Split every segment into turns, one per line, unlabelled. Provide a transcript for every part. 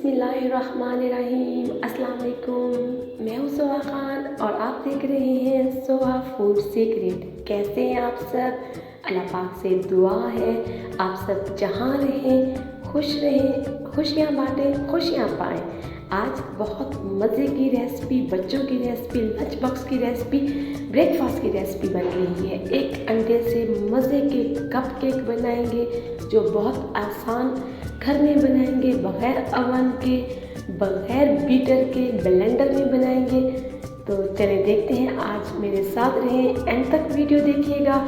बिस्मिल्लाहिर्रहमानिर्रहीम। अस्सलाम वालेकुम। मैं हूँ सोहा खान और आप देख रहे हैं सोहा फूड सीक्रेट। कैसे हैं आप सब? अल्लाह पाक से दुआ है आप सब जहाँ रहें खुश रहें, खुशियाँ बांटें, खुशियाँ पाएँ। आज बहुत मज़े की रेसिपी, बच्चों की रेसिपी, लंच बॉक्स की रेसिपी, ब्रेकफास्ट की रेसिपी बन रही है। एक अंडे से मज़े के कप केक बनाएंगे जो बहुत आसान घर में बनाएंगे, बग़ैर अवन के, बग़ैर बीटर के, ब्लेंडर में बनाएंगे। तो चलिए देखते हैं, आज मेरे साथ रहें, एंड तक वीडियो देखिएगा।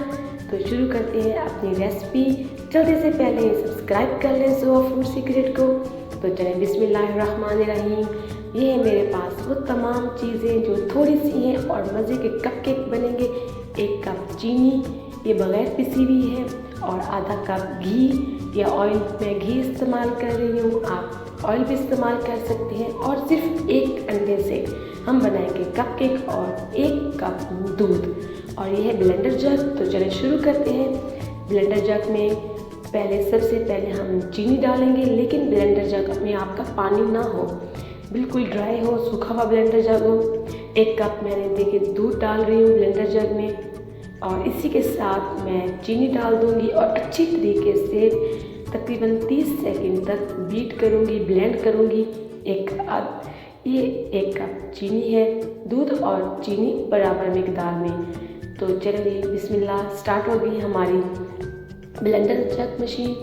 तो शुरू करते हैं अपनी रेसिपी। जल्दी से पहले सब्सक्राइप कर लें सोहा फूड सीक्रेट को। तो चलें बिस्मिल्लाहिर्रहमानिर्रहीम। ये है मेरे पास वो तमाम चीज़ें जो थोड़ी सी हैं और मज़े के कप केक बनेंगे। 1 कप चीनी, ये बग़ैर पिसी हुई है, और आधा कप घी या ऑयल। मैं घी इस्तेमाल कर रही हूँ, आप ऑयल भी इस्तेमाल कर सकते हैं। और सिर्फ 1 अंडे से हम बनाएंगे कप केक और 1 कप दूध। और ये है ब्लेंडर जग। तो चलिए शुरू करते हैं। ब्लेंडर जग में सबसे पहले हम चीनी डालेंगे, लेकिन ब्लेंडर जग में आपका पानी ना हो, बिल्कुल ड्राई हो, सूखा हुआ ब्लेंडर जग हो। 1 कप मैंने देखिए दूध डाल रही हूँ ब्लेंडर जग में, और इसी के साथ मैं चीनी डाल दूँगी और अच्छी तरीके से तकरीबन 30 सेकंड तक बीट करूँगी, ब्लेंड करूँगी। ये 1 कप चीनी है, दूध और चीनी बराबर मिकदार में। तो चलिए बिस्मिल्लाह, स्टार्ट हो गई हमारी ब्लेंडर जग मशीन।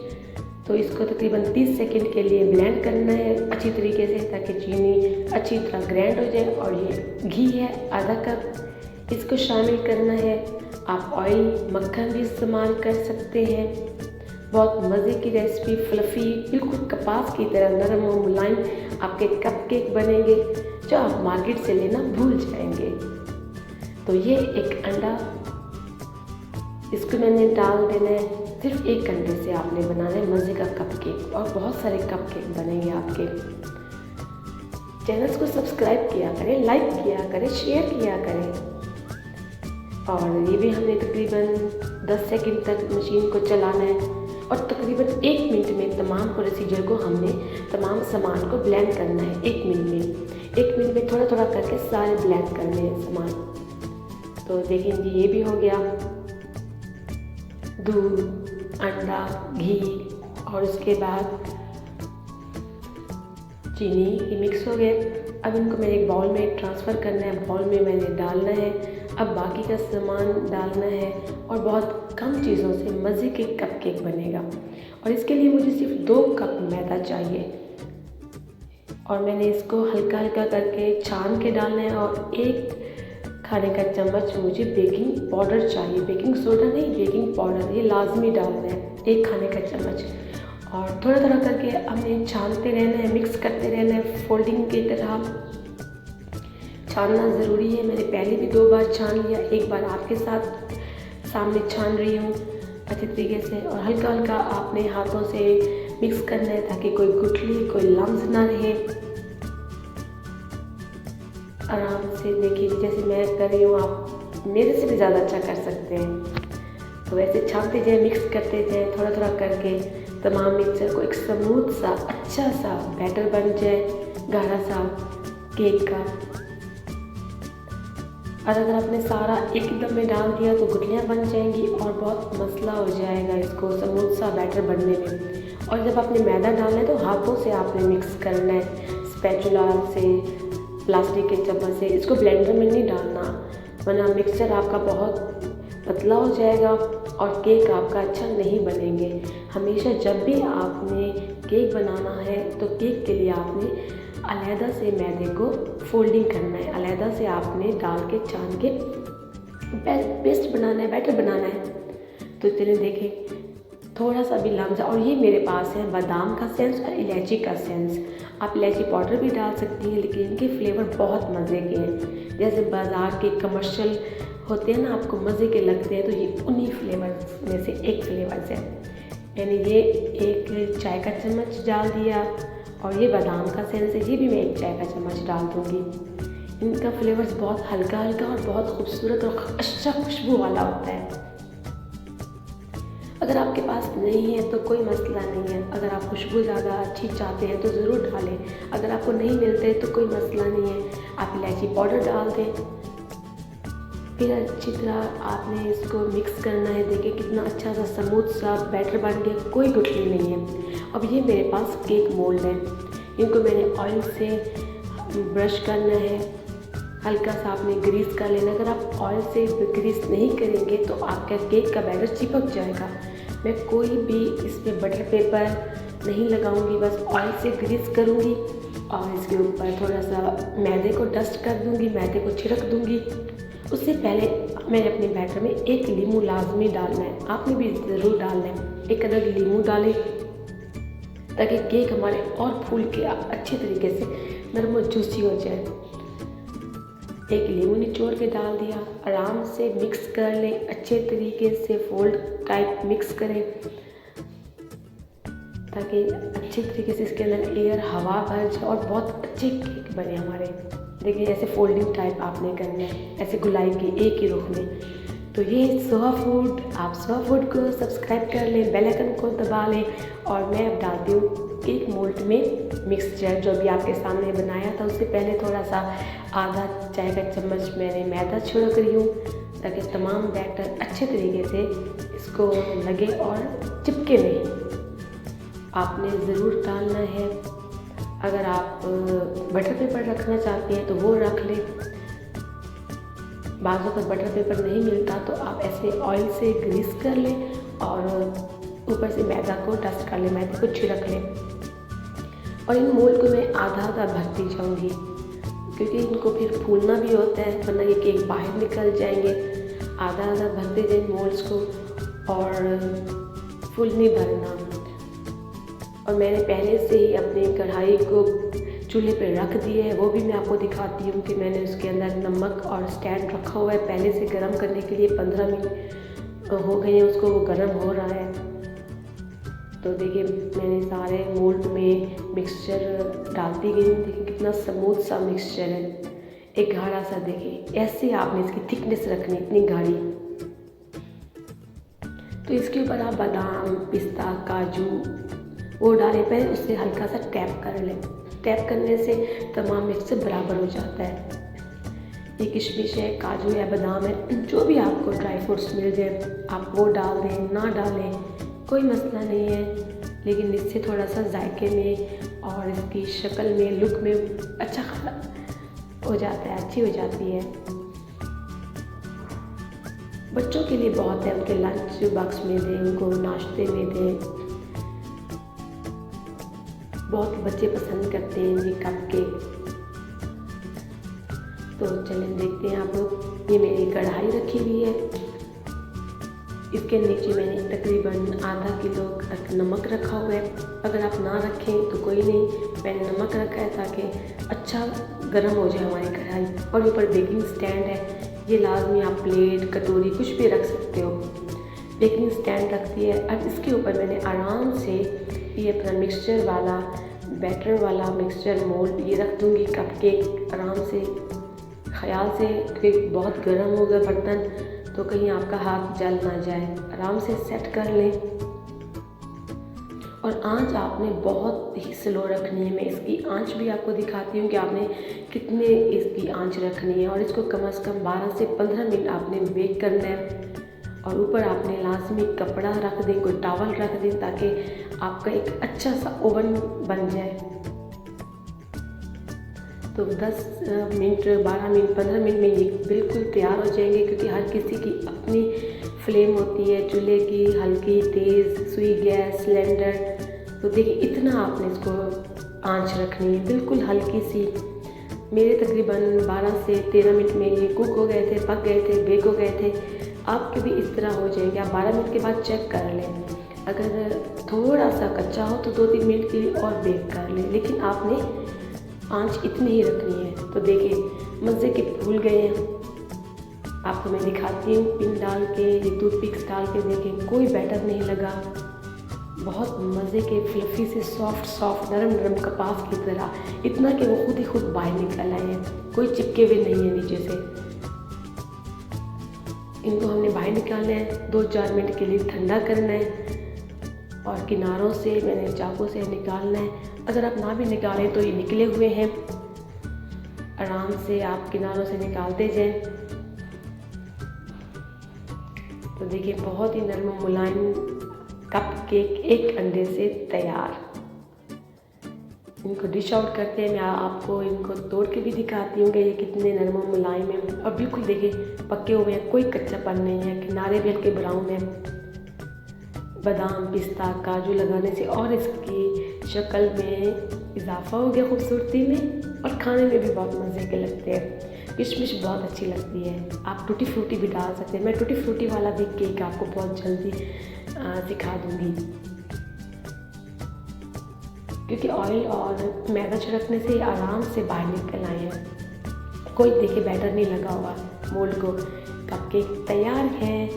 तो इसको तकरीबन 30 सेकंड के लिए ब्लेंड करना है अच्छी तरीके से, ताकि चीनी अच्छी तरह ग्राइंड हो जाए। और ये घी है आधा कप, इसको शामिल करना है। आप ऑयल, मक्खन भी इस्तेमाल कर सकते हैं। बहुत मज़े की रेसिपी, फ्लफ़ी, बिल्कुल कपास की तरह नरम और मुलायम आपके कप केक बनेंगे जो आप मार्केट से लेना भूल जाएंगे। तो ये 1 अंडा, इसको मैंने डाल देना है। सिर्फ 1 अंडे से आपने बनाना है मज़े का कप केक, और बहुत सारे कप केक बनेंगे आपके। चैनल्स को सब्सक्राइब किया करें, लाइक किया करें, शेयर किया करें। और ये भी हमने तकरीबन 10 सेकंड तक मशीन को चलाना है, और तकरीबन 1 मिनट में तमाम प्रोसीजर को हमने तमाम सामान को ब्लेंड करना है। 1 मिनट में थोड़ा थोड़ा करके सारे ब्लेंड करने हैं सामान। तो देखें जी, ये भी हो गया। दूध, अंडा, घी और उसके बाद चीनी, ये मिक्स हो गए। अब इनको मैंने एक बाउल में ट्रांसफ़र करना है, बाउल में मैंने डालना है। अब बाकी का सामान डालना है, और बहुत कम चीज़ों से मज़े के कप केक बनेगा। और इसके लिए मुझे सिर्फ 2 कप मैदा चाहिए, और मैंने इसको हल्का हल्का करके छान के डालना है। और 1 खाने का चम्मच मुझे बेकिंग पाउडर चाहिए, बेकिंग सोडा नहीं, बेकिंग पाउडर, ये लाजमी डालना है, 1 खाने का चम्मच। और थोड़ा थोड़ा करके हमें छानते रहना है, मिक्स करते रहना है, फोल्डिंग की तरह छानना ज़रूरी है। मैंने पहले भी 2 बार छान लिया, 1 बार आपके साथ सामने छान रही हूँ अच्छी तरीके से। और हल्का हल्का आपने हाथों से मिक्स करना है, ताकि कोई गुठली, कोई लम्स ना रहे। आराम से देखिए, जैसे मैं कर रही हूँ, आप मेरे से भी ज़्यादा अच्छा कर सकते हैं। तो वैसे छानते जाए, मिक्स करते जाए, थोड़ा थोड़ा करके तमाम मिक्सचर को एक स्मूथ सा अच्छा सा बैटर बन जाए, गाढ़ा सा केक का। और अगर आपने सारा एकदम में डाल दिया तो गुठलियाँ बन जाएंगी और बहुत मसला हो जाएगा इसको स्मूथ सा बैटर बनने में। और जब आपने मैदा डालना है तो हाथों से आपने मिक्स करना है, स्पैचुला से, प्लास्टिक के चम्मच से। इसको ब्लेंडर में नहीं डालना, वरना मिक्सचर आपका बहुत पतला हो जाएगा और केक आपका अच्छा नहीं बनेंगे। हमेशा जब भी आपने केक बनाना है तो केक के लिए आपने अलहदा से मैदे को फोल्डिंग करना है, अलहदा से आपने डाल के छान के पेस्ट बनाना है, बैटर बनाना है। तो चलिए देखें, थोड़ा सा भी लम्स। और ये मेरे पास है बादाम का सेंस और इलायची का सेंस। आप इलायची पाउडर भी डाल सकती हैं, लेकिन इनके फ्लेवर बहुत मज़े के हैं। जैसे बाज़ार के कमर्शियल होते हैं ना, आपको मज़े के लगते हैं, तो ये उन्हीं फ्लेवर्स में से एक फ्लेवर्स है। मैंने ये 1 चाय का चम्मच डाल दिया, और ये बादाम का सेंस है, ये भी मैं 1 चाय का चम्मच डाल दूँगी। इनका फ्लेवर्स बहुत हल्का हल्का और बहुत खूबसूरत और अच्छा खुशबू वाला होता है। अगर आपके पास नहीं है तो कोई मसला नहीं है, अगर आप खुशबू ज़्यादा अच्छी चाहते हैं तो ज़रूर डालें। अगर आपको नहीं मिलते तो कोई मसला नहीं है, आप इलायची पाउडर डाल दें। फिर अच्छी तरह आपने इसको मिक्स करना है। देखिए कितना अच्छा सा स्मूथ सा बैटर बन गया, कोई गुठली नहीं है। अब ये मेरे पास केक मोल्ड है, इनको मैंने ऑयल से ब्रश करना है, हल्का सा आपने ग्रीस कर लेना। अगर आप ऑयल से ग्रीस नहीं करेंगे तो आपका केक का बैटर चिपक जाएगा। मैं कोई भी इसमें बटर पेपर नहीं लगाऊंगी, बस ऑयल से ग्रीस करूंगी और इसके ऊपर थोड़ा सा मैदे को डस्ट कर दूंगी, मैदे को छिड़क दूंगी। उससे पहले मैंने अपने बैटर में एक नींबू लाजमी डालना है, आपने भी ज़रूर डालना है। एक अदर नींबू डालें ताकि केक हमारे और फूल के अच्छे तरीके से नरम और जूसी हो जाए। एक नींबू निचोड़ के डाल दिया, आराम से मिक्स कर लें, अच्छे तरीके से फोल्ड टाइप मिक्स करें ताकि अच्छे तरीके से इसके अंदर एयर हवा भर जाए और बहुत अच्छे केक बने हमारे। देखिए ऐसे फोल्डिंग टाइप आपने करना है, ऐसे गुलाई के एक ही रुख में। तो ये सोहा फूड, आप सोहा फूड को सब्सक्राइब कर लें, बेल आइकन को दबा लें। और मैं अब डालती हूँ केक मोल्ड में मिक्सचर जो भी आपके सामने बनाया था। उससे पहले थोड़ा सा आधा चाय का चम्मच मैंने मैदा छिड़क रही हूँ ताकि तमाम बैटर अच्छे तरीके से इसको लगे और चिपके नहीं। आपने ज़रूर डालना है। अगर आप बटर पेपर रखना चाहते हैं तो वो रख लें। बाज़ों पर बटर पेपर नहीं मिलता तो आप ऐसे ऑयल से ग्रीस कर लें और ऊपर से मैदा को डस्ट कर लें, मैदे को छिड़क लें। और इन मोल्ड को मैं आधा आधा भरती जाऊँगी क्योंकि इनको फिर फूलना भी होता है, वरना ये केक बाहर निकल जाएंगे। आधा आधा भरते जाए मोल्ड्स को और फुल नहीं भरना। और मैंने पहले से ही अपनी कढ़ाई को चूल्हे पे रख दिए है, वो भी मैं आपको दिखाती हूँ कि मैंने उसके अंदर नमक और स्टैंड रखा हुआ है पहले से गर्म करने के लिए। 15 मिनट हो गए हैं उसको, वो गर्म हो रहा है। तो देखिए मैंने सारे मोल्ड में मिक्सचर डालती गई हूँ। देखिए कितना स्मूथ सा मिक्सचर है, एक गाढ़ा सा। देखिए ऐसे आपने इसकी थिकनेस रखनी, इतनी गाढ़ी। तो इसके ऊपर आप बादाम, पिस्ता, काजू वो डालें, पहले उससे हल्का सा टैप कर लें। टैप करने से तमाम मिक्सचर बराबर हो जाता है। ये किशमिश है, काजू है, बादाम है, जो भी आपको ड्राई फ्रूट्स मिल जाए आप वो डाल दें, ना डालें कोई मसला नहीं है। लेकिन इससे थोड़ा सा जायके में और इसकी शक्ल में, लुक में अच्छा हो जाता है, अच्छी हो जाती है। बच्चों के लिए बहुत है, उनके लंच बॉक्स में दें, उनको नाश्ते में दें। बहुत बच्चे पसंद करते हैं ये कपकेक। तो चलें देखते हैं आप लोग। ये मेरी कढ़ाई रखी हुई है, इसके नीचे मैंने तकरीबन आधा किलो तक नमक रखा हुआ है। अगर आप ना रखें तो कोई नहीं, मैंने नमक रखा है ताकि अच्छा गर्म हो जाए हमारी कढ़ाई। और ऊपर बेकिंग स्टैंड है, ये लाजमी आप प्लेट, कटोरी कुछ भी रख सकते हो। बेकिंग स्टैंड रख दिया है। अब इसके ऊपर मैंने आराम से ये अपना मिक्सचर वाला, बैटर वाला मिक्सचर मोल्ड ये रख दूँगी। कपकेक आराम से, ख्याल से, क्योंकि बहुत गर्म होगा बर्तन तो कहीं आपका हाथ जल ना जाए। आराम से सेट कर लें। और आंच आपने बहुत ही स्लो रखनी है। मैं इसकी आंच भी आपको दिखाती हूँ कि आपने कितने इसकी आंच रखनी है। और इसको कम से कम 12 से 15 मिनट आपने बेक करना है। और ऊपर आपने लाजमी कपड़ा रख दें, कोई टॉवल रख दें ताकि आपका एक अच्छा सा ओवन बन जाए। तो 10 मिनट, 12 मिनट, 15 मिनट में ये बिल्कुल तैयार हो जाएंगे। क्योंकि हर किसी की अपनी फ्लेम होती है चूल्हे की, हल्की, तेज़, सुई गैस, सिलेंडर। तो देखिए इतना आपने इसको आंच रखनी है, बिल्कुल हल्की सी। मेरे तकरीबन 12 से 13 मिनट में ये कुक हो गए थे, पक गए थे, बेक हो गए थे। आपके भी इस तरह हो जाएंगे। आप 12 मिनट के बाद चेक कर लें। अगर थोड़ा सा कच्चा हो तो 2-3 मिनट के लिए और बेक कर लें, लेकिन आपने आंच इतनी ही रखनी है। तो देखिए मज़े के फूल गए हैं। आपको मैं दिखाती हूँ पिन डाल के, टूथपिक्स डाल के। देखें कोई बैटर नहीं लगा, बहुत मज़े के फ्लफ़ी से सॉफ्ट नरम नरम कपास की तरह। इतना कि वो खुद बाहर निकल आए हैं, कोई चिपके हुए नहीं है नीचे से। इनको हमने बाहर निकालना है, 2-4 मिनट के लिए ठंडा करना है और किनारों से मैंने चाकू से निकालना है। अगर आप ना भी निकालें तो ये निकले हुए हैं, आराम से आप किनारों से निकालते जाएं। तो देखिए बहुत ही नरम मुलायम कप केक एक अंडे से तैयार। इनको डिश आउट करते हैं। मैं आपको इनको तोड़ के भी दिखाती हूँ कि ये कितने नरम मुलायम हैं और बिल्कुल देखिए पके हुए हैं, कोई कच्चापन नहीं है। किनारे भी हल्के ब्राउन है। बादाम, पिस्ता, काजू लगाने से और इसकी शक्ल में इजाफा हो गया, खूबसूरती में, और खाने में भी बहुत मज़े के लगते हैं। किशमिश बहुत अच्छी लगती है। आप टूटी फ्रूटी भी डाल सकते हैं। मैं टूटी फ्रूटी वाला भी केक आपको बहुत जल्दी सिखा दूँगी, क्योंकि ऑयल और मैदा छिड़कने से आराम से बाहर निकल आए हैं। कोई देखिए बैटर नहीं लगा हुआ मोल्ड को। कपकेक तैयार है,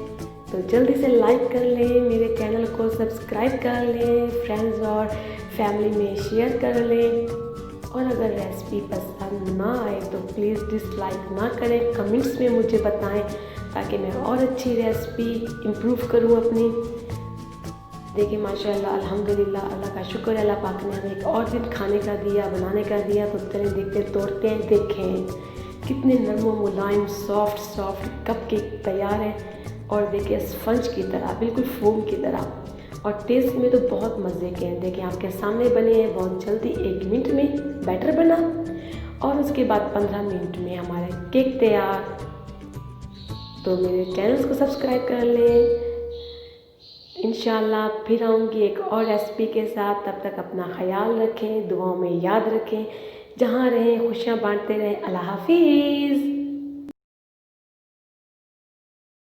तो जल्दी से लाइक कर लें, मेरे चैनल को सब्सक्राइब कर लें, फ्रेंड्स और फैमिली में शेयर कर लें, और अगर रेसिपी पसंद ना आए तो प्लीज़ डिसलाइक ना करें, कमेंट्स में मुझे बताएं ताकि मैं और अच्छी रेसिपी इम्प्रूव करूं अपनी। देखिए माशाल्लाह अल्हम्दुलिल्लाह, अल्लाह का शुक्र है, अल्लाह पाक ने हमें एक और दिन खाने का दिया, बनाने का दिया। तो चलें देखते तोड़ते हैं। देखें कितने नरम मुलायम सॉफ्ट कपकेक तैयार है, और देखिए स्पंज की तरह, बिल्कुल फोम की तरह, और टेस्ट में तो बहुत मज़े के हैं। देखिए आपके सामने बने हैं बहुत जल्दी। 1 मिनट में बैटर बना और उसके बाद 15 मिनट में हमारा केक तैयार। तो मेरे चैनल को सब्सक्राइब कर लें। इंशाल्लाह फिर आऊँगी एक और रेसिपी के साथ। तब तक अपना ख्याल रखें, दुआओं में याद रखें, जहाँ रहें खुशियाँ बांटते रहें। अल्लाह हाफिज़।